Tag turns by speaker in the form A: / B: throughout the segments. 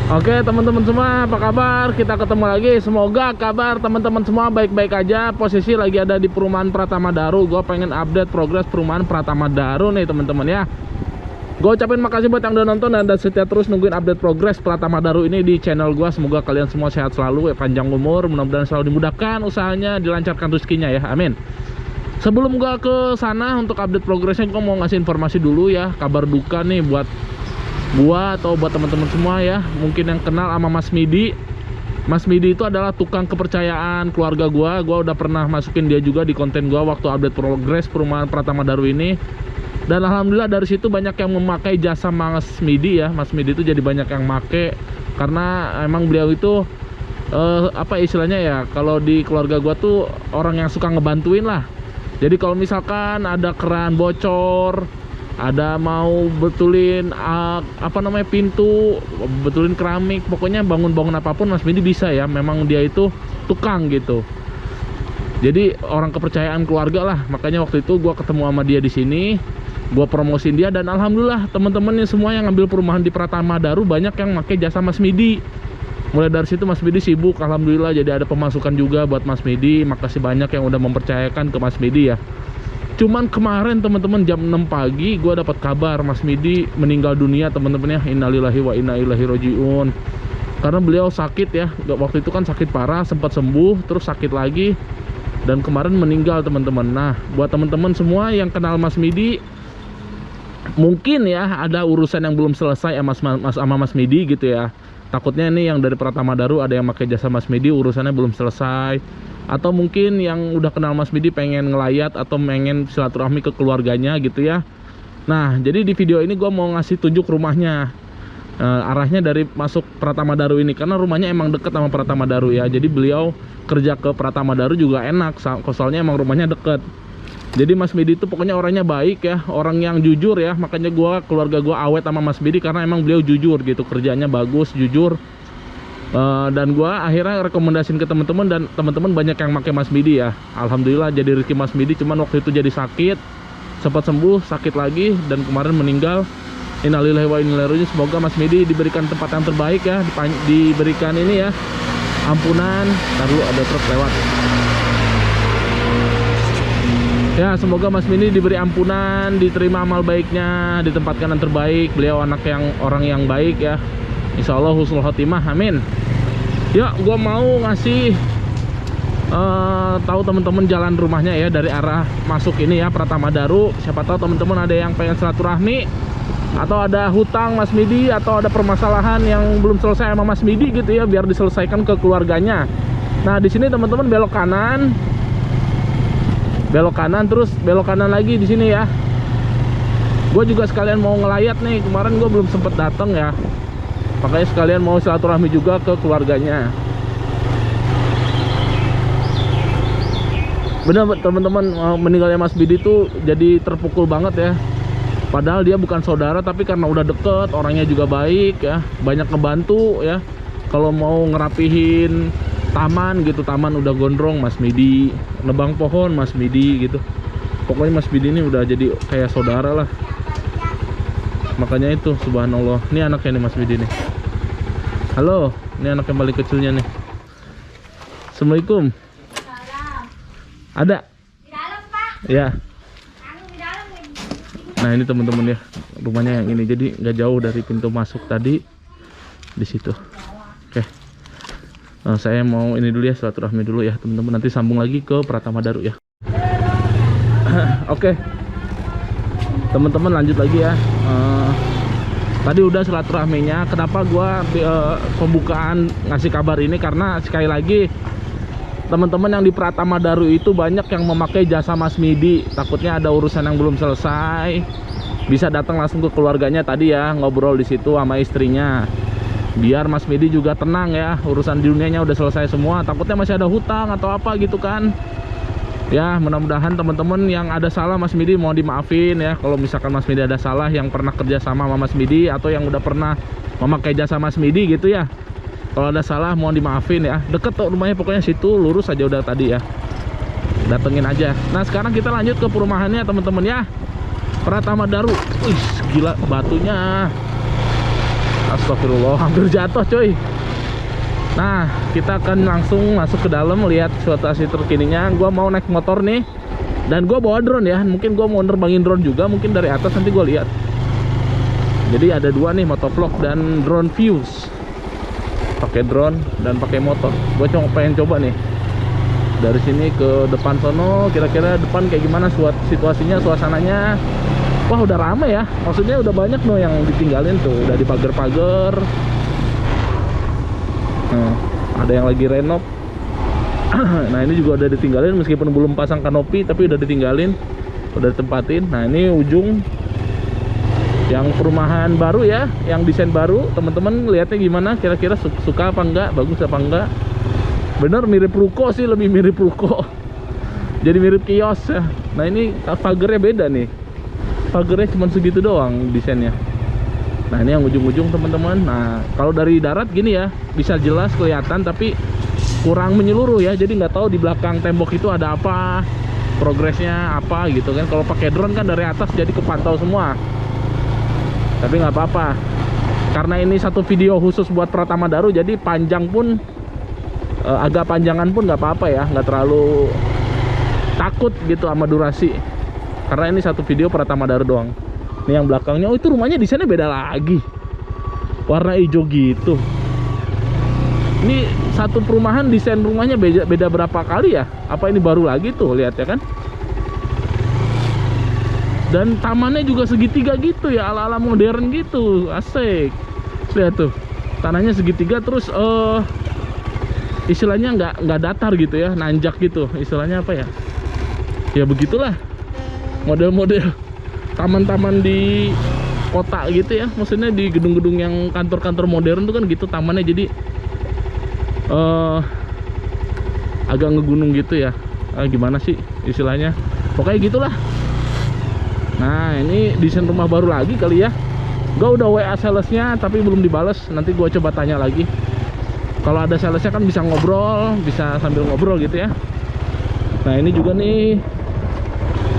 A: Oke teman-teman semua, apa kabar? Kita ketemu lagi. Semoga kabar teman-teman semua baik-baik aja. Posisi lagi ada di perumahan Pratama Daru. Gue pengen update progres perumahan Pratama Daru nih teman-teman ya. Gue ucapin makasih buat yang udah nonton dan setia terus nungguin update progres Pratama Daru ini di channel gue. Semoga kalian semua sehat selalu, panjang umur, mudah-mudahan selalu dimudahkan usahanya, dilancarkan rezekinya ya, amin. Sebelum gue ke sana untuk update progresnya, gue mau ngasih informasi dulu ya, kabar duka nih buat gua atau buat teman-teman semua ya, mungkin yang kenal sama Mas Midi. Mas Midi itu adalah tukang kepercayaan keluarga gua udah pernah masukin dia juga di konten gua waktu update progres perumahan Pratama Daru ini. Dan alhamdulillah dari situ banyak yang memakai jasa Mas Midi ya. Mas Midi itu jadi banyak yang make karena emang beliau itu apa istilahnya ya, kalau di keluarga gua tuh orang yang suka ngebantuin lah. Jadi kalau misalkan ada keran bocor, ada mau betulin pintu, betulin keramik, pokoknya bangun-bangun apapun Mas Midi bisa ya. Memang dia itu tukang gitu. Jadi orang kepercayaan keluarga lah. Makanya waktu itu gua ketemu sama dia di sini, gua promosin dia dan alhamdulillah teman-temannya semua yang ngambil perumahan di Pratama Daru banyak yang pakai jasa Mas Midi. Mulai dari situ Mas Midi sibuk, alhamdulillah jadi ada pemasukan juga buat Mas Midi. Makasih banyak yang udah mempercayakan ke Mas Midi ya. Cuman kemarin teman-teman jam 6 pagi gue dapat kabar Mas Midi meninggal dunia teman-teman ya. Innalillahi wa inna ilaihi rajiun. Karena beliau sakit ya. Waktu itu kan sakit parah, sempat sembuh, terus sakit lagi, dan kemarin meninggal teman-teman. Nah, buat teman-teman semua yang kenal Mas Midi, mungkin ya ada urusan yang belum selesai sama Mas Midi gitu ya. Takutnya ini yang dari Pratama Daru ada yang pakai jasa Mas Midi, urusannya belum selesai. Atau mungkin yang udah kenal Mas Midi pengen ngelayat atau pengen silaturahmi ke keluarganya gitu ya. Nah, jadi di video ini gue mau ngasih tunjuk rumahnya, arahnya dari masuk Pratama Daru ini, karena rumahnya emang deket sama Pratama Daru ya. Jadi beliau kerja ke Pratama Daru juga enak, soalnya emang rumahnya deket. Jadi Mas Midi itu pokoknya orangnya baik ya, orang yang jujur ya. Makanya keluarga gue awet sama Mas Midi karena emang beliau jujur gitu, kerjanya bagus, jujur. Dan gua akhirnya rekomendasiin ke teman-teman, dan teman-teman banyak yang pakai Mas Midi ya. Alhamdulillah jadi rezeki Mas Midi. Cuman waktu itu jadi sakit, sempat sembuh, sakit lagi, dan kemarin meninggal. Innalillahi wa inna ilaihi raji'un. Semoga Mas Midi diberikan tempat yang terbaik ya, diberikan ini ya, ampunan. Ntar dulu ada truk lewat ya. Semoga Mas Midi diberi ampunan, diterima amal baiknya, ditempatkan yang terbaik. Beliau orang yang baik ya. Insya Allah husnul khotimah, amin. Ya, gua mau ngasih tahu teman-teman jalan rumahnya ya, dari arah masuk ini ya Pratama Daru. Siapa tahu teman-teman ada yang pengen silaturahmi, atau ada hutang Mas Midi, atau ada permasalahan yang belum selesai sama Mas Midi gitu ya, biar diselesaikan ke keluarganya. Nah, di sini teman-teman belok kanan, terus belok kanan lagi di sini ya. Gue juga sekalian mau ngelayat nih, kemarin gue belum sempet datang ya. Makanya sekalian mau silaturahmi juga ke keluarganya. Benar teman-teman, meninggalnya Mas Midi tuh jadi terpukul banget ya. Padahal dia bukan saudara, tapi karena udah deket, orangnya juga baik ya, banyak ngebantu ya. Kalau mau ngerapihin taman gitu, taman udah gondrong Mas Midi, nebang pohon Mas Midi gitu. Pokoknya Mas Midi ini udah jadi kayak saudara lah. Makanya itu subhanallah. Ini anaknya nih Mas Midi nih. Halo, ini anak yang paling kecilnya nih. Assalamualaikum. Ada? Di dalam, Pak. Ya. Di dalam. Nah, ini teman-teman ya, rumahnya yang ini. Jadi nggak jauh dari pintu masuk tadi, di situ. Oke. Saya mau ini dulu ya, silaturahmi dulu ya teman-teman. Nanti sambung lagi ke Pratama Daru ya. Oke. Teman-teman lanjut lagi ya. Tadi udah silaturahminya. Kenapa gua pembukaan ngasih kabar ini, karena sekali lagi teman-teman yang di Pratama Daru itu banyak yang memakai jasa Mas Midi. Takutnya ada urusan yang belum selesai, bisa datang langsung ke keluarganya tadi ya, ngobrol di situ sama istrinya. Biar Mas Midi juga tenang ya, urusan di dunianya udah selesai semua. Takutnya masih ada hutang atau apa gitu kan. Ya, mudah-mudahan teman-teman yang ada salah Mas Midi mau dimaafin ya. Kalau misalkan Mas Midi ada salah, yang pernah kerja sama Mas Midi atau yang udah pernah memakai jasa Mas Midi gitu ya, kalau ada salah mohon dimaafin ya. Deket tuh rumahnya, pokoknya situ lurus aja udah tadi ya, datengin aja. Nah, sekarang kita lanjut ke perumahannya teman-teman ya, Pratama Daru. Wih, gila batunya. Astagfirullah, hampir jatuh coy. Nah, kita akan langsung masuk ke dalam lihat situasi terkininya. Gua mau naik motor nih, dan gua bawa drone ya. Mungkin gua mau nerbangin drone juga, mungkin dari atas nanti gua lihat. Jadi ada dua nih, motovlog dan drone views. Pakai drone dan pakai motor. Gua pengen coba nih dari sini ke depan sono, kira-kira depan kayak gimana situasinya, suasananya. Wah, udah rame ya. Maksudnya udah banyak loh yang ditinggalin tuh, udah dipagar-pagar. Nah, ada yang lagi renov. Nah, ini juga udah ditinggalin meskipun belum pasang kanopi, tapi udah ditinggalin, udah ditempatin. Nah, ini ujung yang perumahan baru ya, yang desain baru. Teman-teman lihatnya gimana? Kira-kira suka apa enggak? Bagus apa enggak? Bener mirip ruko sih, lebih mirip ruko. Jadi mirip kios ya. Nah, ini pagernya beda nih. Pagernya cuma segitu doang desainnya. Nah, ini yang ujung-ujung teman-teman. Nah, kalau dari darat gini ya, bisa jelas kelihatan tapi kurang menyeluruh ya. Jadi nggak tahu di belakang tembok itu ada apa, progresnya apa gitu kan. Kalau pakai drone kan dari atas jadi kepantau semua. Tapi nggak apa-apa, karena ini satu video khusus buat Pratama Daru, jadi panjang pun agak panjangan pun nggak apa-apa ya, nggak terlalu takut gitu sama durasi. Karena ini satu video Pratama Daru doang. Ini yang belakangnya, oh itu rumahnya di sana beda lagi, warna hijau gitu. Ini satu perumahan desain rumahnya beda berapa kali ya? Apa ini baru lagi tuh, lihat ya kan? Dan tamannya juga segitiga gitu ya, ala-ala modern gitu, asik. Lihat tuh, tanahnya segitiga, terus istilahnya nggak datar gitu ya, nanjak gitu. Istilahnya apa ya? Ya begitulah, model-model taman-taman di kota gitu ya, maksudnya di gedung-gedung yang kantor-kantor modern tuh kan gitu tamannya. Jadi agak ngegunung gitu ya, gimana sih istilahnya, pokoknya gitulah. Nah, ini desain rumah baru lagi kali ya. Gue udah WA salesnya tapi belum dibales, nanti gue coba tanya lagi. Kalau ada salesnya kan bisa ngobrol, bisa sambil ngobrol gitu ya. Nah, ini juga nih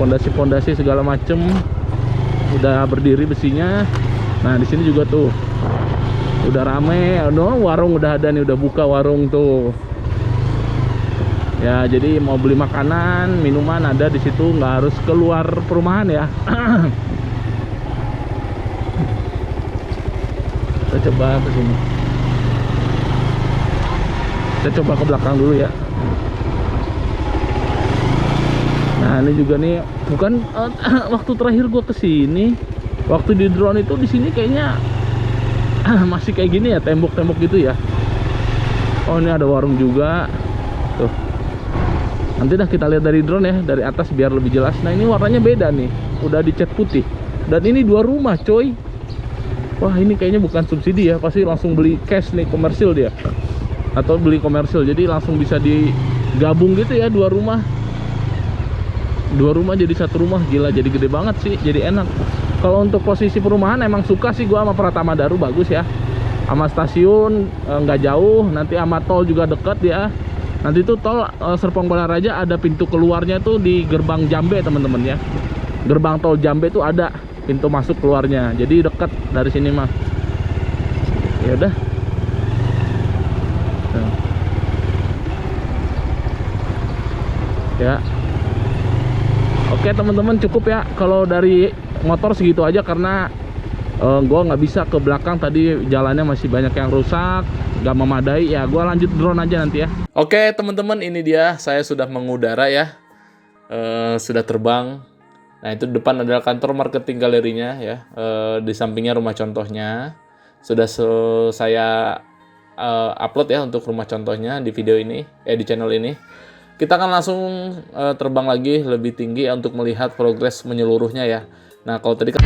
A: pondasi-pondasi segala macem udah berdiri besinya. Nah, di sini juga tuh udah rame, warung udah ada nih, udah buka warung tuh. Ya, jadi mau beli makanan, minuman ada di situ, nggak harus keluar perumahan ya. Kita coba ke sini. Kita coba ke belakang dulu ya. Nah, ini juga nih, bukan waktu terakhir gua kesini, waktu di drone itu di sini kayaknya masih kayak gini ya, tembok-tembok gitu ya. Oh, ini ada warung juga tuh. Nanti dah kita lihat dari drone ya, dari atas biar lebih jelas. Nah, ini warnanya beda nih, udah dicat putih. Dan ini dua rumah coy. Wah, ini kayaknya bukan subsidi ya, pasti langsung beli cash nih, komersil dia, atau beli komersil, jadi langsung bisa digabung gitu ya, dua rumah jadi satu rumah. Gila, jadi gede banget sih, jadi enak. Kalau untuk posisi perumahan emang suka sih gua sama Pratama Daru, bagus ya, sama stasiun nggak jauh, nanti sama tol juga deket ya. Nanti tuh tol Serpong Balaraja ada pintu keluarnya tuh di gerbang Jambe teman-teman ya. Gerbang tol Jambe tuh ada pintu masuk keluarnya, jadi dekat dari sini mah. Ya udah. Ya. Oke teman-teman, cukup ya kalau dari motor segitu aja, karena gua nggak bisa ke belakang, tadi jalannya masih banyak yang rusak, nggak memadai ya. Gua lanjut drone aja nanti ya. Oke teman-teman, ini dia, saya sudah mengudara ya, sudah terbang. Nah, itu depan adalah kantor marketing galerinya ya, di sampingnya rumah contohnya. Sudah saya upload ya untuk rumah contohnya di video ini, di channel ini. Kita akan langsung terbang lagi lebih tinggi untuk melihat progres menyeluruhnya ya. Nah, kalau tadi kan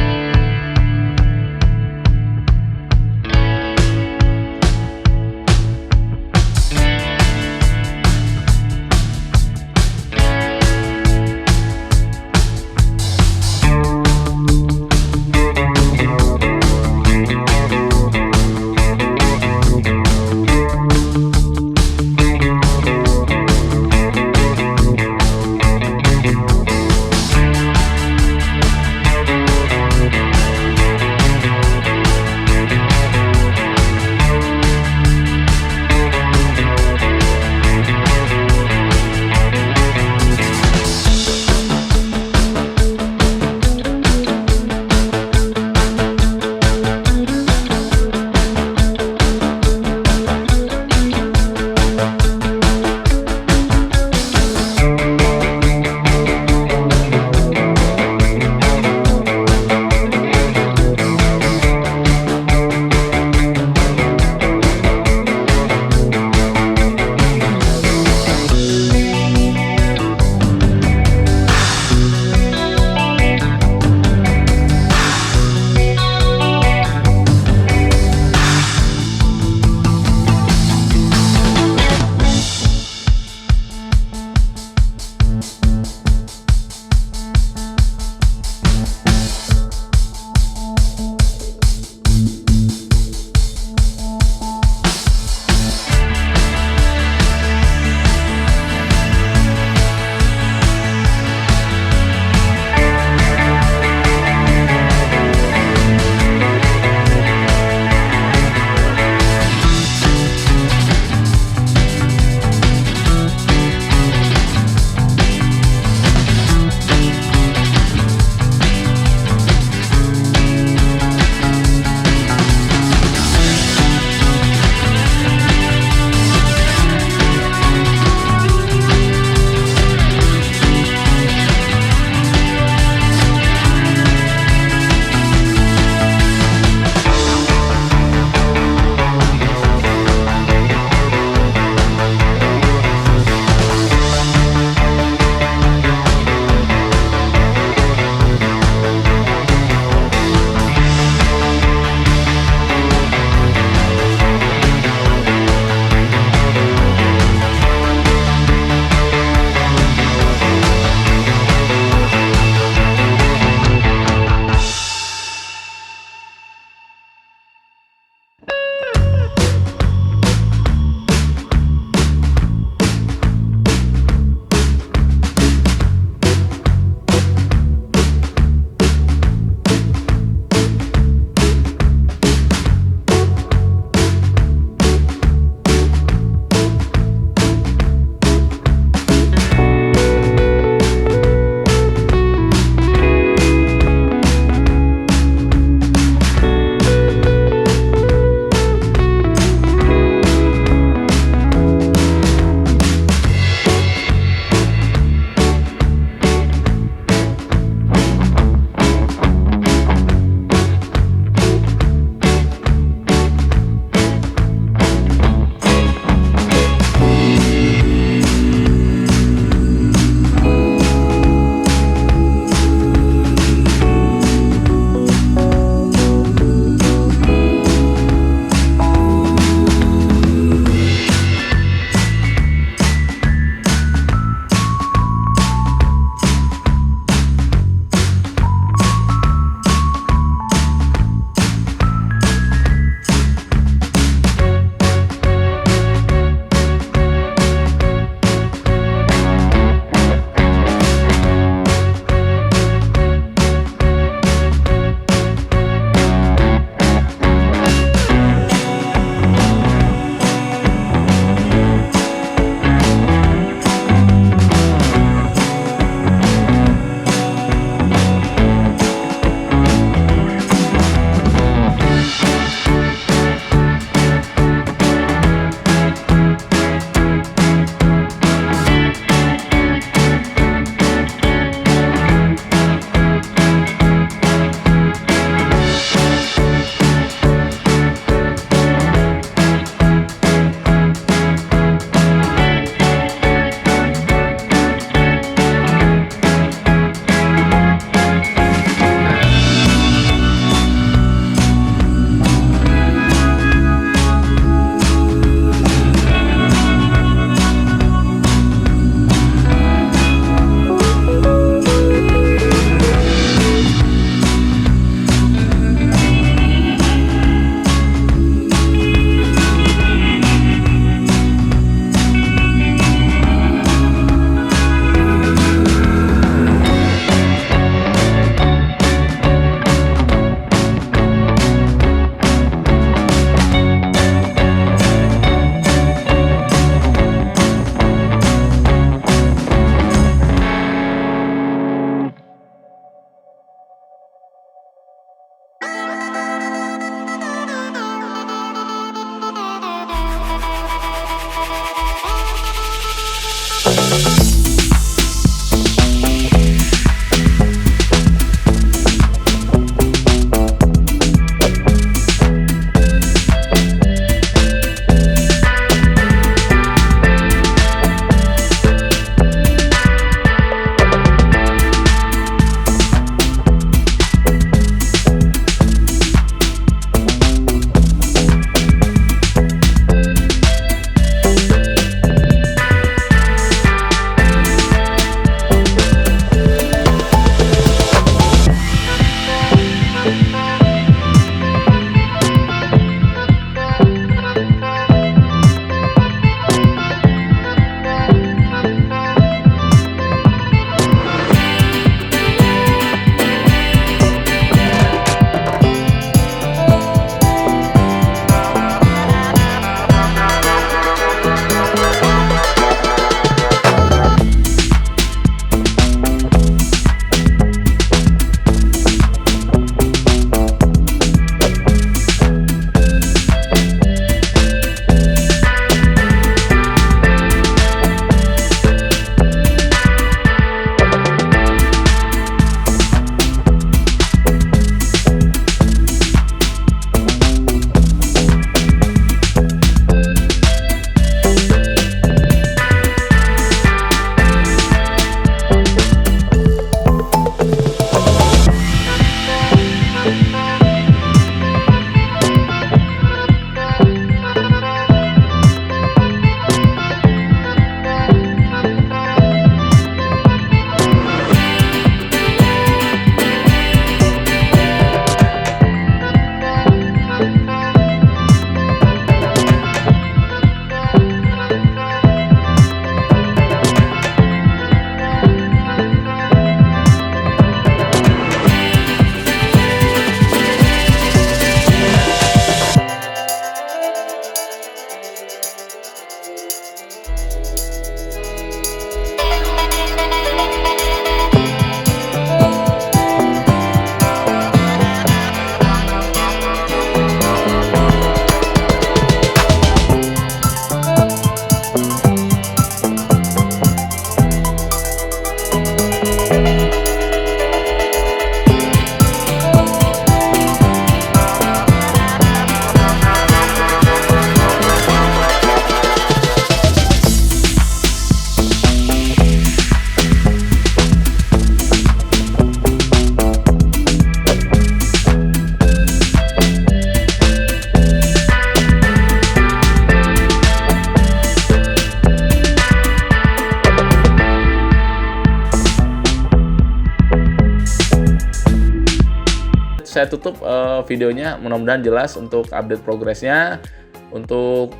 A: saya tutup videonya. Mudah-mudahan jelas untuk update progresnya, untuk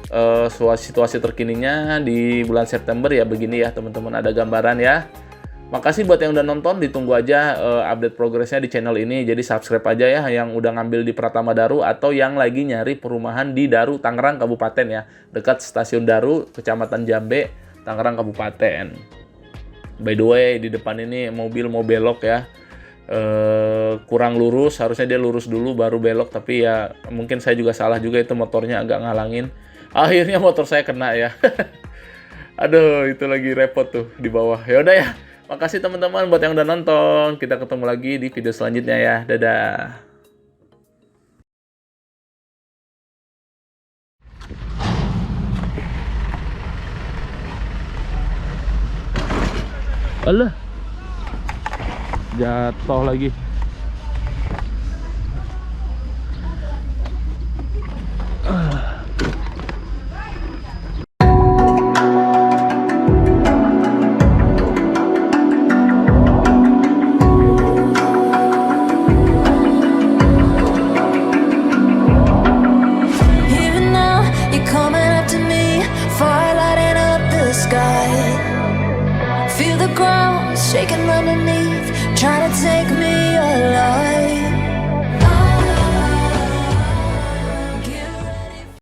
A: situasi terkininya di bulan September ya, begini ya teman-teman, ada gambaran ya. Makasih buat yang udah nonton, ditunggu aja update progresnya di channel ini. Jadi subscribe aja ya yang udah ngambil di Pratama Daru atau yang lagi nyari perumahan di Daru, Tangerang Kabupaten ya. Dekat Stasiun Daru, Kecamatan Jambe, Tangerang Kabupaten. By the way, di depan ini mobil mau belok ya. Kurang lurus, harusnya dia lurus dulu baru belok, tapi ya mungkin saya juga salah juga, itu motornya agak ngalangin. Akhirnya motor saya kena ya. Aduh, itu lagi repot tuh di bawah. Ya udah ya. Makasih teman-teman buat yang udah nonton. Kita ketemu lagi di video selanjutnya ya. Dadah. Alah. Jatuh lagi.
B: Fire lighting up the sky. Feel the ground shaking underneath.